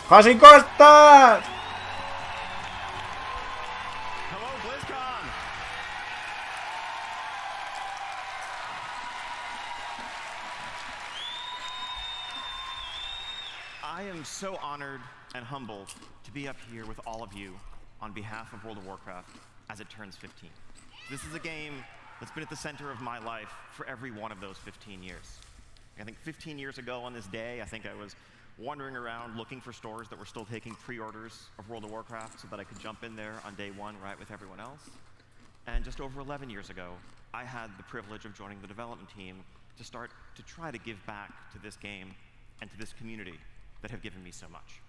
¡Casi costas! I am so honored and humbled to be up here with all of you on behalf of World of Warcraft as it turns 15. This is a game that's been at the center of my life for every one of those 15 years. I think 15 years ago on this day, I think I was wandering around looking for stores that were still taking pre-orders of World of Warcraft so that I could jump in there on day one right with everyone else. And just over 11 years ago, I had the privilege of joining the development team to start to try to give back to this game and to this community that have given me so much.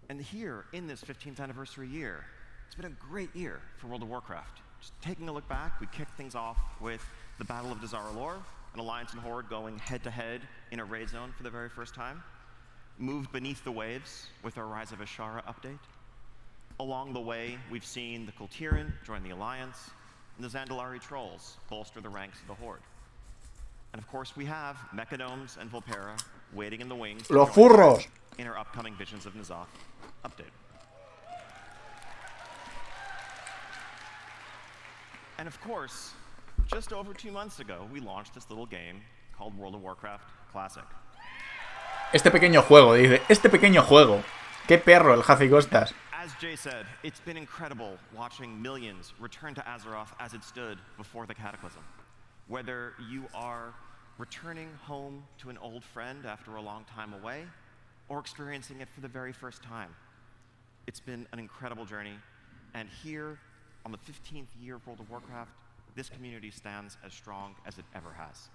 And here, in this 15th anniversary year, it's been a great year for World of Warcraft. Just taking a look back, we kicked things off with the Battle of Dseto, an Alliance and Horde going head-to-head in a raid zone for the very first time. Moved beneath the waves with our Rise of Ashara update. Along the way, we've seen the Kultiran join the Alliance, and the Zandalari Trolls bolster the ranks of the Horde. And of course, we have Mechadomes and Volpera waiting in the wings ¡Los furros! In our upcoming Visions of N'Zoth update. And of course, just over 2 months ago, we launched this little game called World of Warcraft Classic. Este pequeño juego, dice. Este pequeño juego. ¡Qué perro el Jaci Costas! As Jay said, it's been incredible watching millions return to Azeroth as it stood before the Cataclysm. Whether you are returning home to an old friend after a long time away, or experiencing it for the very first time. It's been an incredible journey, and here, on the 15th year of World of Warcraft, this community stands as strong as it ever has.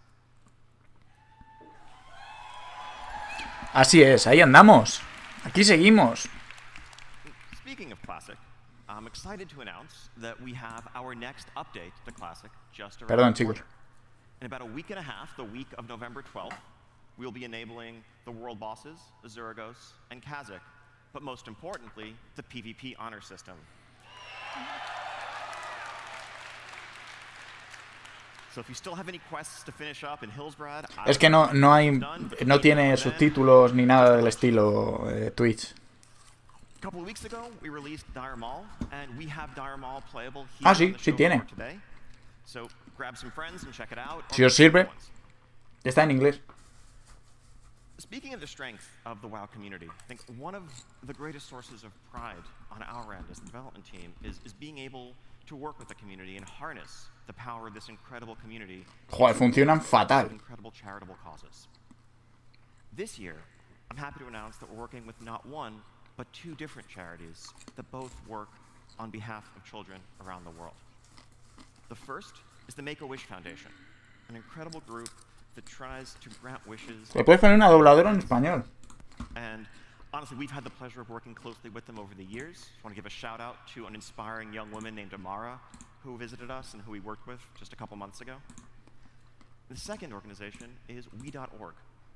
Así es, ahí andamos. Aquí seguimos. Speaking of Classic, I'm excited to announce that we have our next update to Classic just around Perdón, the corner. chicos. In about a week and a half, the week of November 12th, we'll be enabling the world bosses, Azuragos, and Kha'Zix, but most importantly, the PvP honor system. So if you still have any quests to finish up in Hillsbrad, Es que no tiene subtítulos ni nada del estilo Twitch. A couple of weeks ago, we released Dire Maul, and we have Dire Maul playable here Ah, sí, on the sí show tiene. floor today. So grab some friends and check it out. Si os sirve, está en inglés. Speaking of the strength of the WoW community, I think one of the greatest sources of pride on our end as the development team is being able to work with the community and harness the power of this incredible community. Joder, funcionan fatal. Incredible charitable causes. This year, I'm happy to announce that we're working with not one, but 2 different charities that both work on behalf of children around the world. The first is the Make-A-Wish Foundation, an incredible group that tries to grant wishes. Le puedes poner una dobladora en español. And honestly, we've had the pleasure of working closely with them over the years. I want to give a shout out to an inspiring young woman named Amara who visited us and who we worked with just a couple months ago. The second organization is we.org,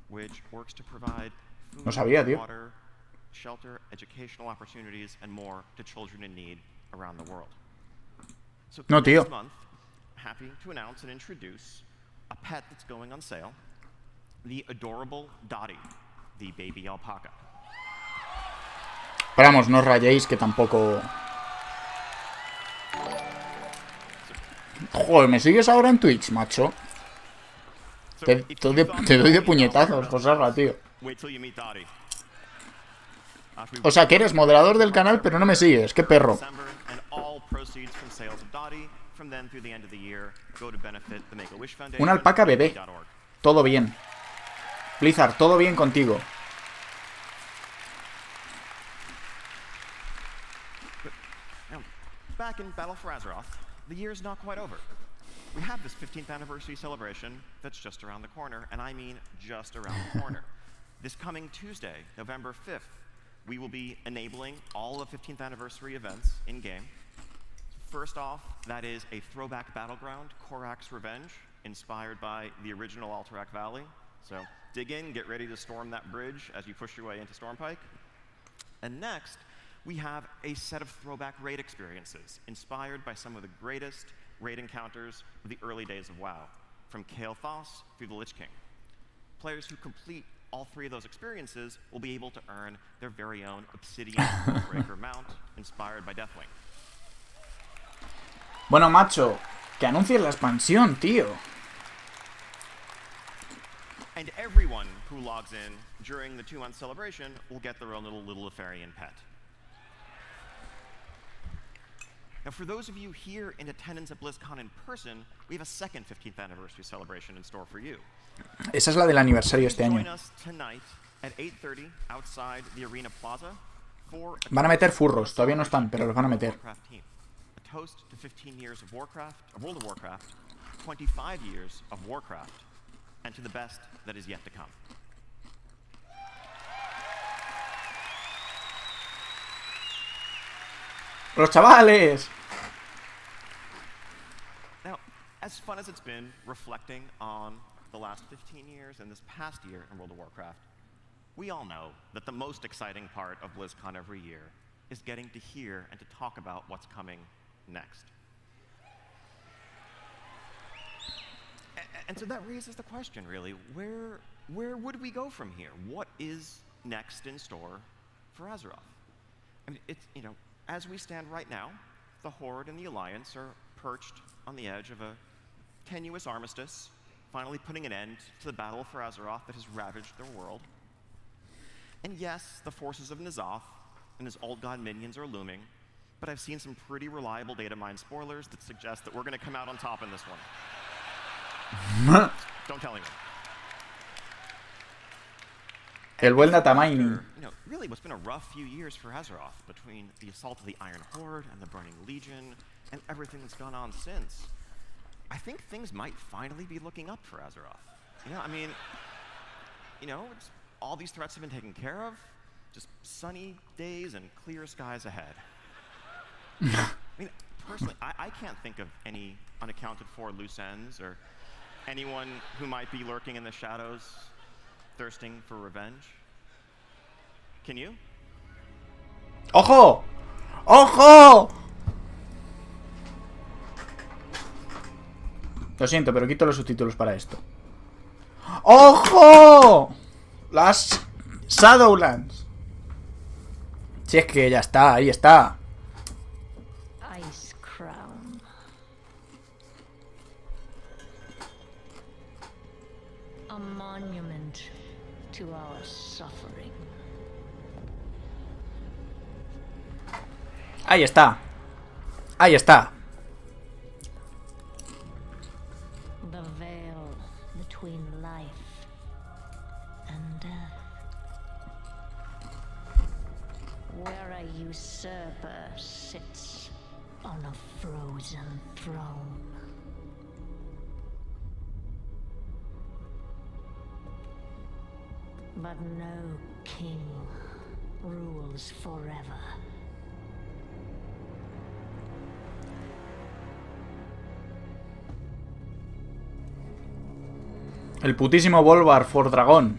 which works to provide food, No sabía, tío. water, shelter, educational opportunities, and more to children in need around the world. So No, tío. this month, happy to announce and introduce a pet that's going on sale, the adorable Dottie, the baby alpaca. Pero vamos, no os rayéis que tampoco... Joder, ¿me sigues ahora en Twitch, macho? Te doy de puñetazos, Josarra, tío. O sea, que eres moderador del canal, pero no me sigues. Qué perro. Una alpaca bebé. Todo bien. Blizzard, todo bien contigo. Back in Battle for Azeroth, the year's not quite over. We have this 15th anniversary celebration that's just around the corner, and I mean just around the corner. This coming Tuesday, November 5th, we will be enabling all the 15th anniversary events in-game. First off, that is a throwback battleground, Korak's Revenge, inspired by the original Alterac Valley. So dig in, get ready to storm that bridge as you push your way into Stormpike. And next, we have a set of throwback raid experiences inspired by some of the greatest raid encounters of the early days of WoW, from Kael'thas through the Lich King. Players who complete all 3 of those experiences will be able to earn their very own Obsidian Breaker mount inspired by Deathwing. Bueno, macho, que anuncies la expansión, tío. And everyone who logs in during the 2-month celebration will get their own little Lefarian pet. Now, for those of you here in attendance at BlizzCon in person, we have a second 15th anniversary celebration in store for you. Esa es la del aniversario este año. Join us tonight at 8:30 outside the Arena Plaza for Van a meter furros, todavía no están, pero los van a meter. A toast to 15 years of Warcraft, of World of Warcraft, 25 years of Warcraft, and to the best that is yet to come. ¡Los chavales! Now, as fun as it's been reflecting on the last 15 years and this past year in World of Warcraft, we all know that the most exciting part of BlizzCon every year is getting to hear and to talk about what's coming next. And so that raises the question, really, where would we go from here? What is next in store for Azeroth? I mean, it's, you know, as we stand right now, the Horde and the Alliance are perched on the edge of a tenuous armistice, finally putting an end to the battle for Azeroth that has ravaged their world. And yes, the forces of N'Zoth and his old god minions are looming, but I've seen some pretty reliable data mine spoilers that suggest that we're going to come out on top in this one. Don't tell anyone. El buen data mining. You know, really what's been a rough few years for Azeroth between the assault of the Iron Horde and the Burning Legion and everything that's gone on since. I think things might finally be looking up for Azeroth. You know, I mean, you know, all these threats have been taken care of. Just sunny days and clear skies ahead. I mean, personally, I can't think of any unaccounted for loose ends or anyone who might be lurking in the shadows, thirsting for revenge. Can you? ¡Ojo! ¡Ojo! Lo siento, pero quito los subtítulos para esto. ¡Ojo! Las Shadowlands. Si es que ya está, ahí está. Ice Crown. A monument to our suffering. Ahí está. Ahí está. The veil between life and death. Where a usurper sits on a frozen throne. But no king rules forever. El putísimo Bolvar for Dragón.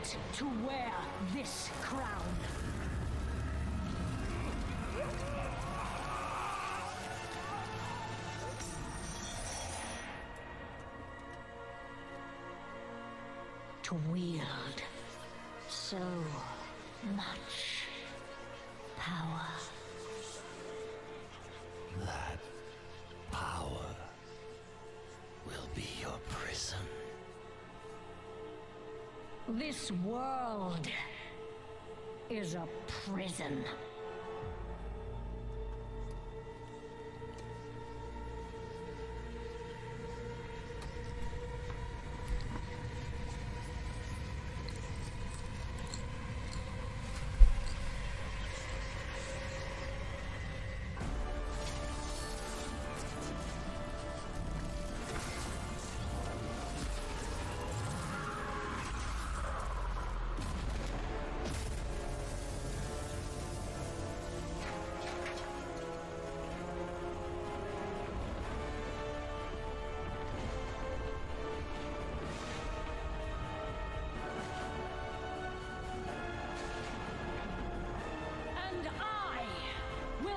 fit to wear this crown. To wield so much power. That power will be your prison. This world is a prison.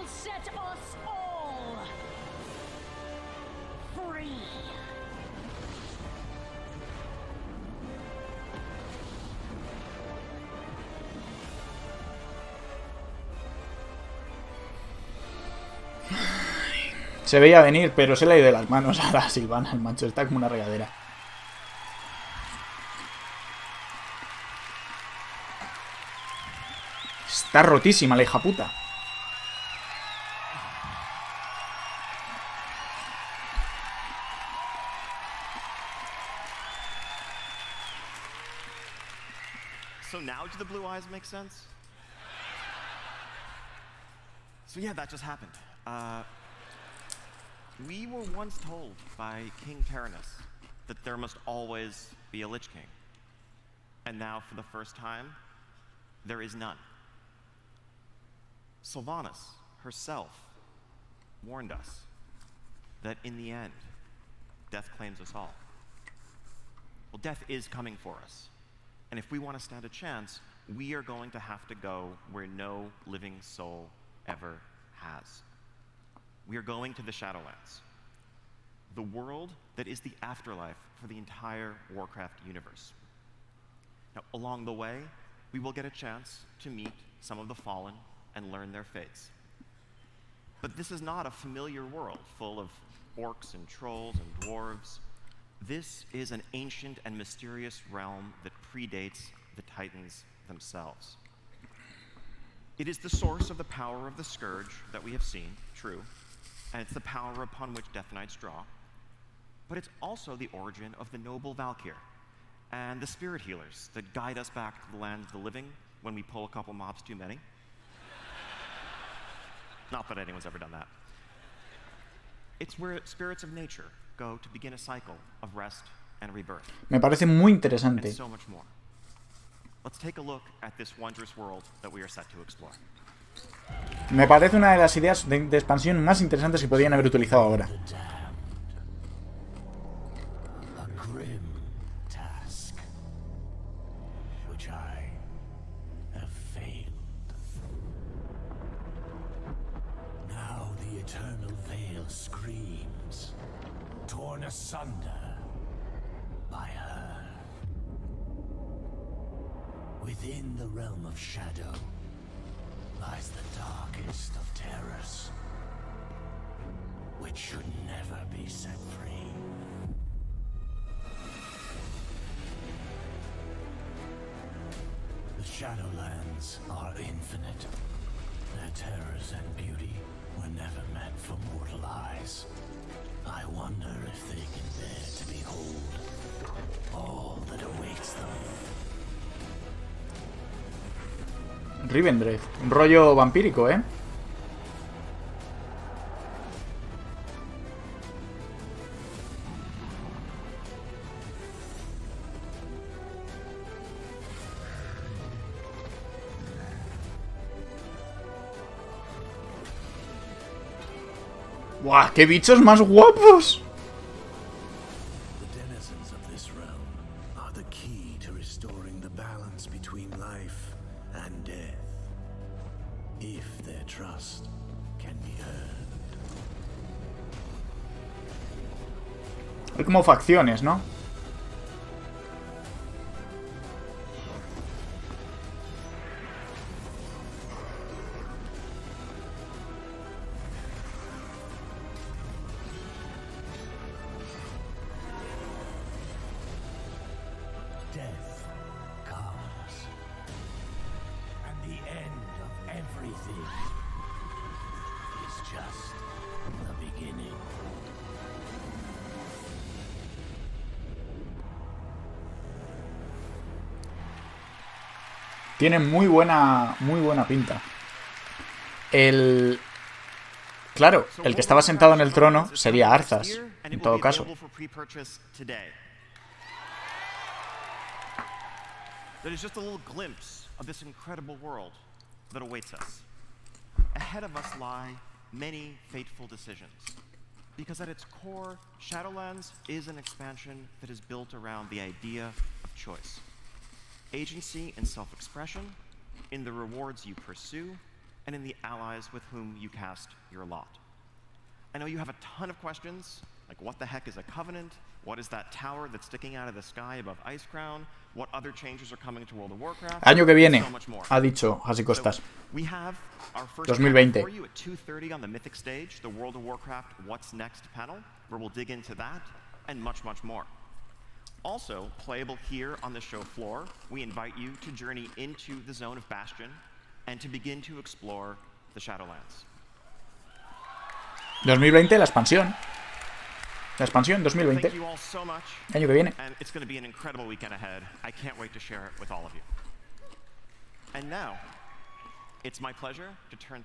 Set us all free. Se veía venir, pero se le ha ido de las manos a la Silvana, el macho. Está como una regadera. Está rotísima la hija puta. So now do the blue eyes make sense? So yeah, that just happened. We were once told by King Tyrannus that there must always be a Lich King. And now, for the first time, there is none. Sylvanas herself warned us that in the end, death claims us all. Well, death is coming for us. And if we want to stand a chance, we are going to have to go where no living soul ever has. We are going to the Shadowlands, the world that is the afterlife for the entire Warcraft universe. Now, along the way, we will get a chance to meet some of the fallen and learn their fates. But this is not a familiar world full of orcs and trolls and dwarves. This is an ancient and mysterious realm that predates the Titans themselves. It is the source of the power of the Scourge that we have seen, true, and it's the power upon which Death Knights draw. But it's also the origin of the noble Valkyr and the spirit healers that guide us back to the land of the living when we pull a couple mobs too many. Not that anyone's ever done that. It's where spirits of nature go to begin a cycle of rest and rebirth. Me parece muy interesante. And so much more. Let's take a look at this wondrous world that we are set to explore. Me parece una de las ideas de expansión más interesantes que podrían haber utilizado ahora. A grim task, which I have failed. Now the eternal veil screams, torn asunder by her. Within the realm of shadow lies the darkest of terrors, which should never be set free. The Shadowlands are infinite. Their terrors and beauty were never meant for mortal eyes. I wonder if they can bear to behold all that awaits them. Rivendreth, un rollo vampírico, ¿eh? ¡Buah! ¡Qué bichos más guapos! The denizens of this realm are the key to restoring the balance between life and death. If their trust can be earned. Hay como facciones, ¿no? Death comes. And the end of everything is just the beginning. Tiene muy buena pinta. Claro, el que estaba sentado en el trono sería Arthas, en todo caso. That is just a little glimpse of this incredible world that awaits us. Ahead of us lie many fateful decisions. Because at its core, Shadowlands is an expansion that is built around the idea of choice. Agency and self-expression, in the rewards you pursue, and in the allies with whom you cast your lot. I know you have a ton of questions, like what the heck is a covenant? What is that tower that's sticking out of the sky above Icecrown? What other changes are coming to World of Warcraft? Año que viene, So much more. ha dicho Hasi Costas. We have our first 2020. panel for you at 2:30 on the Mythic stage, the World of Warcraft What's Next panel, where we'll dig into that and much, much more. Also, playable here on the show floor, we invite you to journey into the zone of Bastion and to begin to explore the Shadowlands. 2020, la expansión. La expansión 2020. Thank you all so much. Año que viene. And it's going to be an incredible weekend ahead. I can't wait to share it with all of you. And now, it's my pleasure to turn